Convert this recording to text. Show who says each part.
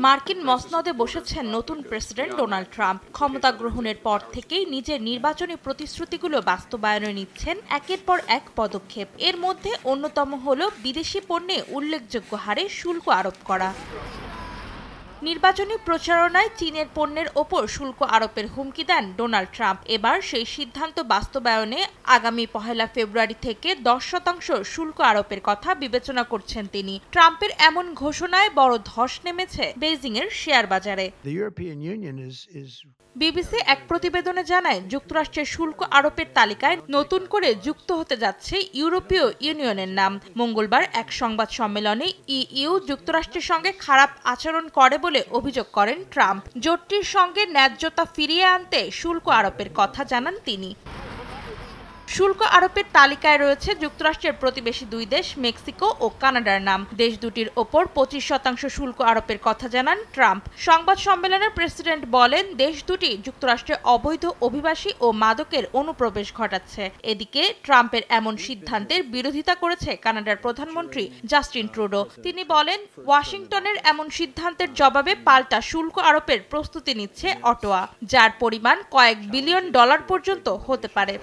Speaker 1: মার্কিন মসনদে বসেছেন নতুন প্রেসিডেন্ট ডোনাল্ড ট্রাম্প। ক্ষমতা গ্রহণের পর থেকেই নিজের নির্বাচনী প্রতিশ্রুতিগুলো বাস্তবায়নে নিচ্ছেন একের পর এক পদক্ষেপ। এর মধ্যে অন্যতম হলো বিদেশি পণ্যে উল্লেখযোগ্য হারে শুল্ক আরোপ করা। নির্বাচনী প্রচারণায় চীনের পণ্যের ওপর শুল্ক আরোপের হুমকি দেন ডোনাল্ড ট্রাম্প। এবার সেই সিদ্ধান্ত বাস্তবায়নে আগামী 1 ফেব্রুয়ারি থেকে 10% শুল্ক আরোপের কথা বিবেচনা করছেন তিনি। ট্রাম্পের এমন ঘোষণায় বড় ধস নেমেছে বেইজিংয়ের শেয়ার বাজারে। বিবিসি এক প্রতিবেদনে জানায়, যুক্তরাষ্ট্রের শুল্ক আরোপের তালিকায় নতুন করে যুক্ত হতে যাচ্ছে ইউরোপীয় ইউনিয়নের নাম। মঙ্গলবার এক সংবাদ সম্মেলনে ইইউ যুক্তরাষ্ট্রের সঙ্গে খারাপ আচরণ করে বলে অভিযোগ করেন ট্রাম্প। জোটটির সঙ্গে ন্যায্যতা ফিরিয়ে আনতে শুল্ক আরোপের কথা জানান তিনি। শুল্ক আরোপের তালিকায় রয়েছে যুক্তরাষ্ট্রের প্রতিবেশী দুই দেশ মেক্সিকো ও কানাডার নাম। দেশ দুটির ওপর 25% শুল্ক আরোপের কথা জানান ট্রাম্প। সংবাদ সম্মেলনে প্রেসিডেন্ট বলেন, দেশ দুটি যুক্তরাষ্ট্রে অবৈধ অভিবাসী ও মাদকের অনুপ্রবেশ ঘটাচ্ছে। এদিকে ট্রাম্পের এমন সিদ্ধান্তের বিরোধিতা করেছে কানাডার প্রধানমন্ত্রী জাস্টিন ট্রুডো। তিনি বলেন, ওয়াশিংটনের এমন সিদ্ধান্তের জবাবে পাল্টা শুল্ক আরোপের প্রস্তুতি নিচ্ছে অটোয়া, যার পরিমাণ কয়েক বিলিয়ন ডলার পর্যন্ত হতে পারে।